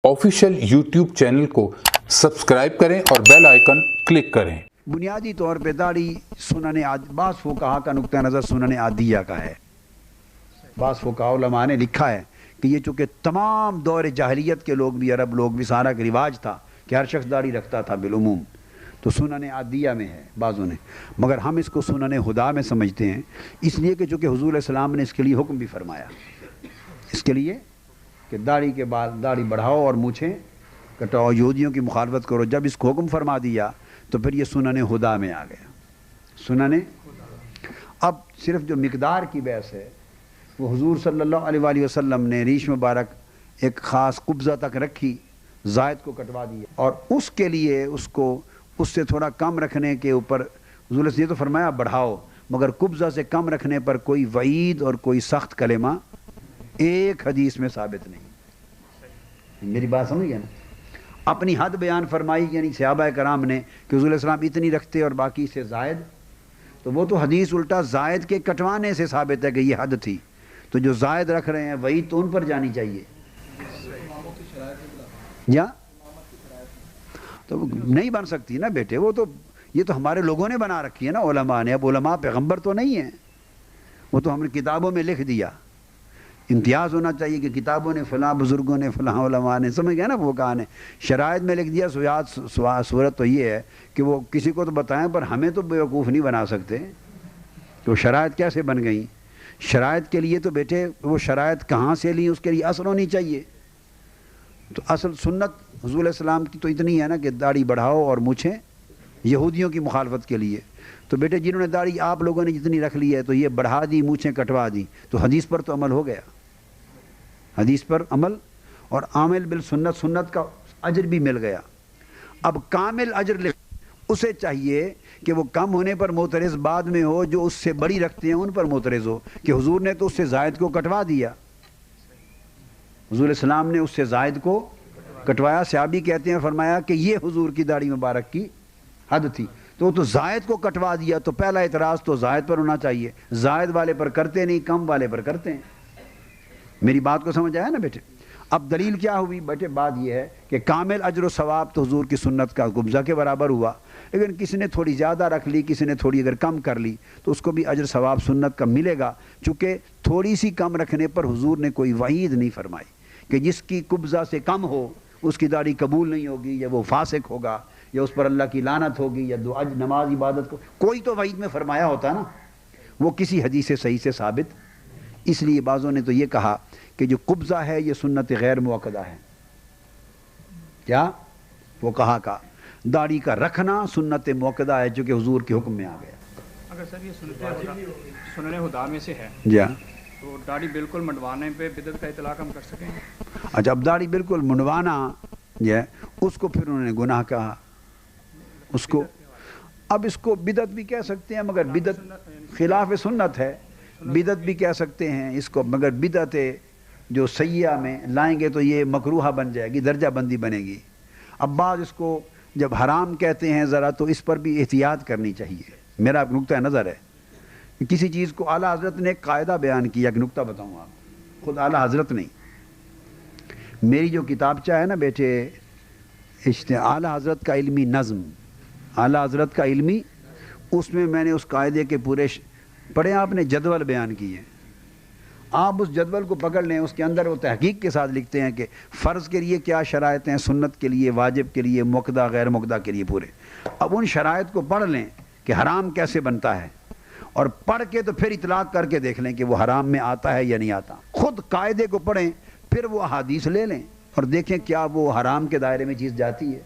Official YouTube channel को subscribe करें और बेल आइकन क्लिक करें। बुनियादी तौर पे दाढ़ी सुनने बाज़ फुक़हा का नुक्ता नज़र सुनने आदिया का है। बाज़ फुक़हा उलमा ने लिखा है कि ये चूँकि तमाम दौर जाहिलियत के लोग भी, अरब लोग भी, सारा का रिवाज था कि हर शख्स दाढ़ी रखता था बिलुमूम, तो सुनने आदिया में है बाज़ों ने, मगर हम इसको सुनने हुदा में समझते हैं, इसलिए कि चूँकि हुज़ूर अलैहिस्सलाम ने इसके लिए हुक्म भी फरमाया, इसके लिए कि दाढ़ी के बाद दाढ़ी बढ़ाओ और मूछें कटाओ, यहूदियों की मुखालफत करो। जब इसको हुक्म फरमा दिया तो फिर ये सुनने हुदा में आ गया। सुनने अब सिर्फ जो मिकदार की बहस है वो हुजूर सल्लल्लाहु अलैहि वसल्लम ने रीश मुबारक एक ख़ास कुब्ज़ा तक रखी, ज़ायद को कटवा दिया और उसके लिए उसको उससे थोड़ा कम रखने के ऊपर हुजूर ने तो फरमाया बढ़ाओ, मगर कुब्ज़ा से कम रखने पर कोई वईद और कोई सख्त कलेमा एक हदीस में साबित नहीं। मेरी बात समझ गया ना? अपनी हद बयान फरमाई यानी सहाबा कराम ने कि हुज़ूर अलैहिस्सलाम इतनी रखते और बाकी से ज़ायद, तो वो तो हदीस उल्टा ज़ायद के कटवाने से साबित है कि ये हद थी, तो जो ज़ायद रख रहे हैं वही तो उन पर जानी चाहिए या तो नहीं बन सकती ना बेटे। वो तो ये तो हमारे लोगों ने बना रखी है ना, उलमा ने। अब उलमा पैगंबर तो नहीं है, वो तो हमने किताबों में लिख दिया। इम्तियाज़ होना चाहिए कि किताबों ने फ़लाँ बुज़ुर्गों ने फ़लाँ उलमा ने, समझ गया ना, वो कहा ने शराइत में लिख दिया। सूरत तो ये है कि वो किसी को तो बताएं पर हमें तो बेवकूफ़ नहीं बना सकते। तो शराइत कैसे बन गई? शराइत के लिए तो बेटे वो शराइत कहाँ से ली, उसके लिए असल होनी चाहिए। तो असल सुन्नत हुज़ूर अलैहिस्सलाम की तो इतनी है ना कि दाढ़ी बढ़ाओ और मूछें यहूदियों की मुखालफत के लिए। तो बेटे जिन्होंने दाढ़ी आप लोगों ने जितनी रख ली है तो ये बढ़ा दी, मूछें कटवा दी, तो हदीस पर तो अमल हो गया। हदीस पर अमल और आमिल बिल सुन्नत, सुन्नत का अजर भी मिल गया। अब कामिल अजर उसे चाहिए कि वो कम होने पर मोतरज़ बाद में हो, जो उससे बड़ी रखते हैं उन पर मोतरज़ हो कि हुजूर ने तो उससे ज़ायद को कटवा दिया। हुजूर सलाम ने उससे ज़ायद को कटवाया। सहाबी कहते हैं फरमाया कि ये हुजूर की दाढ़ी मुबारक की हद थी, तो ज़ायद को कटवा दिया। तो पहला एतराज़ तो ज़ायद पर होना चाहिए, ज़ायद वाले पर करते नहीं, कम वाले पर करते हैं। मेरी बात को समझ आया ना बेटे? अब दलील क्या हुई बेटे? बात यह है कि कामिल अजर व सवाब तो हुजूर की सुन्नत का कुब्ज़ा के बराबर हुआ, लेकिन किसी ने थोड़ी ज़्यादा रख ली, किसी ने थोड़ी अगर कम कर ली तो उसको भी अजर सवाब सुन्नत का मिलेगा। चूँकि थोड़ी सी कम रखने पर हुजूर ने कोई वईद नहीं फरमाई कि जिसकी कुब्ज़ा से कम हो उसकी दाढ़ी कबूल नहीं होगी, या वो फासिक होगा, या उस पर अल्लाह की लानत होगी, या दुआ नमाज इबादत को कोई तो वईद में फरमाया होता ना, वो किसी हदीस सही से साबित। इसलिए बाज़ों ने तो ये कहा कि जो कुब्ज़ा है ये सुन्नत गैर मुअक्कदा है। क्या वो कहा का दाढ़ी का रखना सुन्नत मुअक्कदा है, जो कि हुजूर के हुक्म में आ गया। अगर सर ये सुन्नत हुदा में से है जी तो दाढ़ी बिल्कुल मंडवाने पे बिदअत का इतलाक हम कर सकेंगे? अच्छा, अब दाढ़ी बिल्कुल मुंडवाना जो उसको फिर उन्होंने गुनाह कहा, उसको अब इसको बिदअत भी कह सकते हैं, मगर बिदअत खिलाफ सुन्नत है, बिदअत भी कह सकते हैं इसको, मगर बिदअत जो सय्या में लाएंगे तो ये मकरूहा बन जाएगी, दर्जा बंदी बनेगी। अब बाज़ इसको जब हराम कहते हैं ज़रा तो इस पर भी एहतियात करनी चाहिए। मेरा नुक्ता नज़र है किसी चीज़ को आला हज़रत ने एक कायदा बयान किया कि नुक्ता बताऊँ आप, खुद आला हज़रत नहीं, मेरी जो किताबचा है ना बेटे आला हज़रत का इल्मी नज़्म, आला हज़रत का इल्मी, उसमें मैंने उस कायदे के पूरे पढ़े आपने जदवल बयान किए। आप उस जदवल को पकड़ लें, उसके अंदर वो तहकीक के साथ लिखते हैं कि फ़र्ज़ के लिए क्या शराइत हैं, सुन्नत के लिए, वाजिब के लिए, मुक़दा गैर मुक़दा के लिए पूरे। अब उन शराइत को पढ़ लें कि हराम कैसे बनता है, और पढ़ के तो फिर इतलाक़ करके देख लें कि वो हराम में आता है या नहीं आता। ख़ुद कायदे को पढ़ें, फिर वो अहादीस ले लें और देखें क्या वो हराम के दायरे में चीज़ जाती है।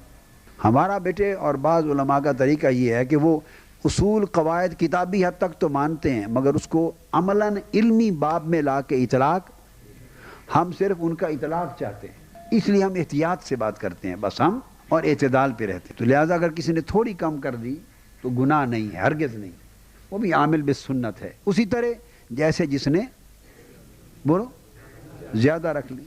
हमारा बेटे और बाज़ उलमा का तरीका ये है कि वो उसूल क़वायद किताबी हद तक तो मानते हैं, मगर उसको अमलन इल्मी बाब में ला के इतलाक़, हम सिर्फ उनका इतलाक़ चाहते हैं, इसलिए हम एहतियात से बात करते हैं बस हम, और एतदाल पे रहते हैं। तो लिहाजा अगर किसी ने थोड़ी कम कर दी तो गुनाह नहीं है, हरगिज़ नहीं, वो भी आमिल बिस सुन्नत है। उसी तरह जैसे जिसने बोलो ज़्यादा रख ली,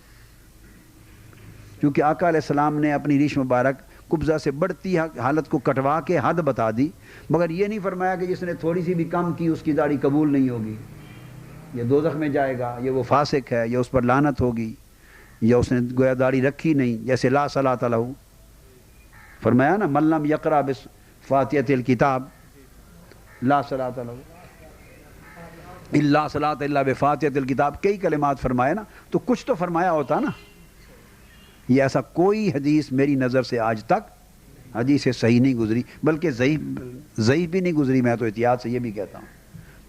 क्योंकि आका अलैहिस्सलाम ने अपनी रीश मुबारक कुब्ज़ा से बढ़ती हालत को कटवा के हद बता दी, मगर ये नहीं फरमाया कि जिसने थोड़ी सी भी कम की उसकी दाढ़ी कबूल नहीं होगी, ये दोज़ख में जाएगा, ये वो फासिक है, या उस पर लानत होगी, یا اس نے گویا داڑھی رکھی نہیں، جیسے لا صلاۃ لہو، فرمایا نا من لم یقرأ بفاتحۃ الکتاب لا صلاۃ لہو الا صلاۃ الا بفاتحۃ الکتاب، کئی کلمات فرمایا نا، تو کچھ تو فرمایا ہوتا نا. یہ ایسا کوئی حدیث میری نظر سے آج تک حدیث صحیح نہیں گزری، بلکہ ضعیف بھی نہیں گزری. میں تو احتیاط سے یہ بھی کہتا ہوں،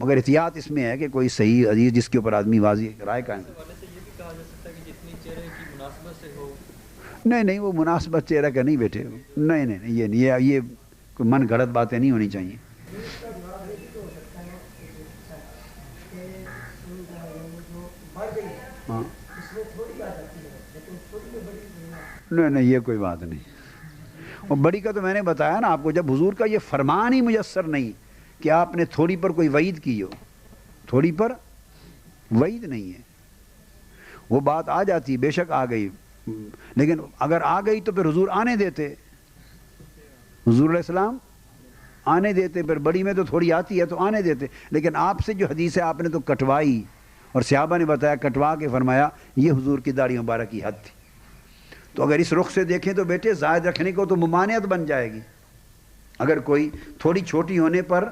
مگر احتیاط اس میں ہے کہ کوئی صحیح حدیث جس کے اوپر آدمی واضح رائے قائم. نہیں وہ مناسبت چہرہ کا نہیں بیٹھے، نہیں یہ کوئی من گھڑت باتیں نہیں ہونی چاہیے. ہاں نہیں یہ کوئی بات نہیں. اور بڑی کا تو میں نے بتایا نا آپ کو، جب حضور کا یہ فرمان ہی میسر نہیں کہ آپ نے تھوڑی پر کوئی وعید کی ہو، تھوڑی پر وعید نہیں ہے. وہ بات آ جاتی، بے شک آ گئی، لیکن اگر آ گئی تو پھر حضور آنے دیتے، حضور علیہ السلام آنے دیتے. پھر بڑی میں تو تھوڑی آتی ہے تو آنے دیتے. لیکن آپ سے جو حدیث ہے آپ نے تو کٹوائی، اور صحابہ نے بتایا کٹوا کے فرمایا یہ حضور کی داڑھی مبارک کی حد تھی. تو اگر اس رخ سے دیکھیں تو بیٹے زائد رکھنے کو تو ممانعت بن جائے گی. اگر کوئی تھوڑی چھوٹی ہونے پر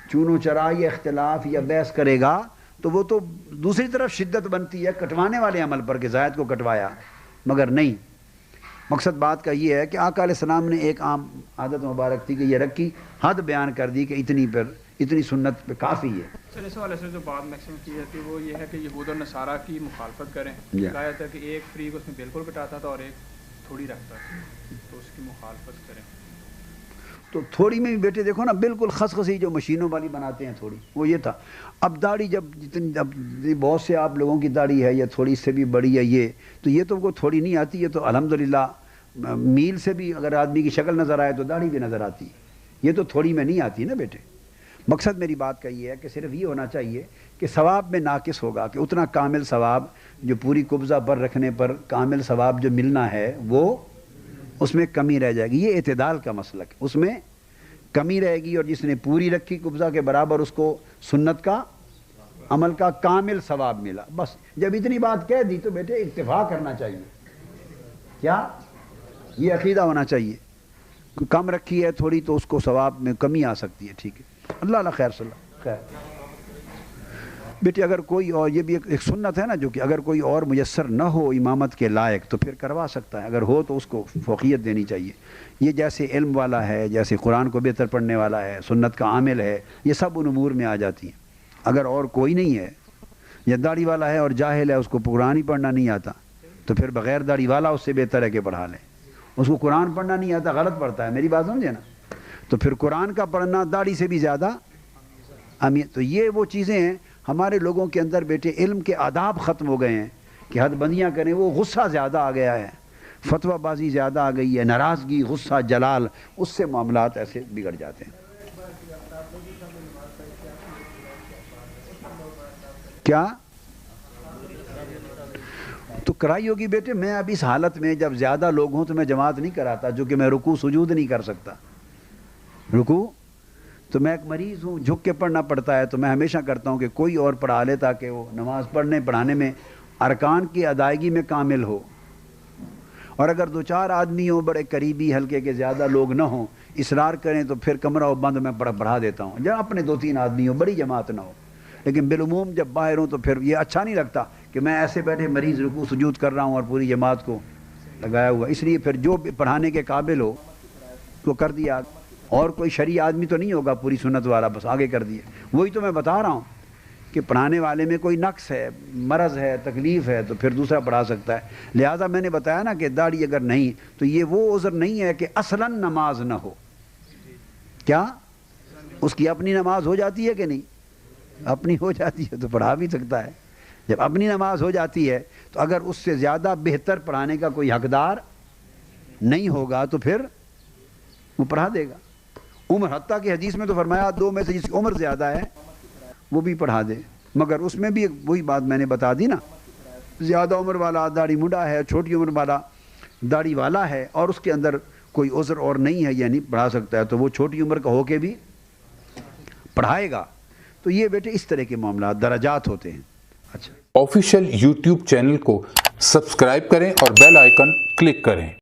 چون و چرا یا اختلاف یا بحث کرے گا تو وہ تو دوسری طرف شدت بنتی ہے کٹوانے والے عمل پر کہ زائد کو کٹوایا. مگر نہیں، مقصد بات کا یہ ہے کہ آقا علیہ السلام نے ایک عام عادت مبارک تھی کہ یہ رکھی، حد بیان کر دی کہ اتنی سنت پہ کافی ہے. چلے اس حوالے سے جو بات میکسیمم کی جاتی ہے وہ یہ ہے کہ یہود اور نصارہ کی مخالفت کریں. کہا جاتا ہے کہ ایک فریق اس میں بالکل کٹاتا تھا اور ایک تھوڑی رکھتا تھا، تو اس کی مخالفت کریں. تو تھوڑی میں بھی بیٹے دیکھو نا، بالکل خسخسی جو مشینوں والی بناتے ہیں تھوڑی، وہ یہ تھا. اب داڑھی جب اب بہت سے آپ لوگوں کی داڑھی ہے یا تھوڑی سے بھی بڑی ہے یہ، تو یہ تو کو تھوڑی نہیں آتی. یہ تو الحمدللہ میل سے بھی اگر آدمی کی شکل نظر آئے تو داڑھی بھی نظر آتی. یہ تو تھوڑی میں نہیں آتی نا بیٹے. مقصد میری بات کا یہ ہے کہ صرف یہ ہونا چاہیے کہ ثواب میں ناقص ہوگا، کہ اتنا کامل ثواب جو پوری قبضہ پر رکھنے پر کامل ثواب جو ملنا ہے وہ اس میں کمی رہ جائے گی. یہ اعتدال کا مسلک ہے، اس میں کمی رہے گی. اور جس نے پوری رکھی قبضہ کے برابر اس کو سنت کا عمل کا کامل ثواب ملا. بس جب اتنی بات کہہ دی تو بیٹے اکتفا کرنا چاہیے. کیا یہ عقیدہ ہونا چاہیے، کم رکھی ہے تھوڑی تو اس کو ثواب میں کمی آ سکتی ہے. ٹھیک ہے، اللہ خیر صلی اللہ خیر. بیٹے اگر کوئی اور، یہ بھی ایک سنت ہے نا، جو کہ اگر کوئی اور میسر نہ ہو امامت کے لائق تو پھر کروا سکتا ہے، اگر ہو تو اس کو فوقیت دینی چاہیے. یہ جیسے علم والا ہے، جیسے قرآن کو بہتر پڑھنے والا ہے، سنت کا عامل ہے، یہ سب ان امور میں آ جاتی ہیں. اگر اور کوئی نہیں ہے، یا داڑھی والا ہے اور جاہل ہے، اس کو قرآن ہی پڑھنا نہیں آتا، تو پھر بغیر داڑھی والا اس سے بہتر ہے کہ پڑھا لے. اس کو قرآن پڑھنا نہیں آتا، غلط پڑھتا ہے، میری بات سمجھے نا، تو پھر قرآن کا پڑھنا داڑھی سے بھی زیادہ اہمیت. تو یہ وہ چیزیں ہیں ہمارے لوگوں کے اندر بیٹے، علم کے آداب ختم ہو گئے ہیں کہ حد بندیاں کریں. وہ غصہ زیادہ آ گیا ہے، فتویٰ بازی زیادہ آ گئی ہے، ناراضگی، غصہ، جلال، اس سے معاملات ایسے بگڑ جاتے ہیں. کیا تو کرائی ہوگی بیٹے؟ میں اب اس حالت میں جب زیادہ لوگ ہوں تو میں جماعت نہیں کراتا، جو کہ میں رکوع سجود نہیں کر سکتا. رکوع تو میں ایک مریض ہوں، جھک کے پڑھنا پڑتا ہے. تو میں ہمیشہ کرتا ہوں کہ کوئی اور پڑھا لے تاکہ وہ نماز پڑھانے میں ارکان کی ادائیگی میں کامل ہو. اور اگر دو چار آدمی ہوں بڑے قریبی حلقے کے، زیادہ لوگ نہ ہوں، اصرار کریں تو پھر کمرہ بند میں پڑھا دیتا ہوں. جب اپنے دو تین آدمی ہوں، بڑی جماعت نہ ہو. لیکن بالعموم جب باہر ہوں تو پھر یہ اچھا نہیں لگتا کہ میں ایسے بیٹھے مریض رکوع سجود کر رہا ہوں اور پوری جماعت کو لگایا ہوا. اس لیے پھر جو پڑھانے کے قابل ہو تو کر دیا. اور کوئی شرعی آدمی تو نہیں ہوگا پوری سنت والا، بس آگے کر دیے. وہی تو میں بتا رہا ہوں کہ پڑھانے والے میں کوئی نقص ہے، مرض ہے، تکلیف ہے، تو پھر دوسرا پڑھا سکتا ہے. لہٰذا میں نے بتایا نا کہ داڑھی اگر نہیں تو یہ وہ عذر نہیں ہے کہ اصلاً نماز نہ ہو. کیا اس کی اپنی نماز ہو جاتی ہے کہ نہیں؟ اپنی ہو جاتی ہے تو پڑھا بھی سکتا ہے. جب اپنی نماز ہو جاتی ہے تو اگر اس سے زیادہ بہتر پڑھانے کا کوئی حقدار نہیں ہوگا تو پھر وہ پڑھا دے گا. عمر، حتیٰ کہ حدیث میں تو فرمایا دو میں سے جس کی عمر زیادہ ہے وہ بھی پڑھا دے. مگر اس میں بھی وہی بات میں نے بتا دی نا، زیادہ عمر والا داڑھی مڈا ہے، چھوٹی عمر والا داڑھی والا ہے، اور اس کے اندر کوئی عذر اور نہیں ہے، یعنی پڑھا سکتا ہے، تو وہ چھوٹی عمر کا ہو کے بھی پڑھائے گا. تو یہ بیٹے اس طرح کے معاملات درجات ہوتے ہیں. اچھا. ऑफिशियल यूट्यूब चैनल को सब्सक्राइब करें और बेल आइकन क्लिक करें।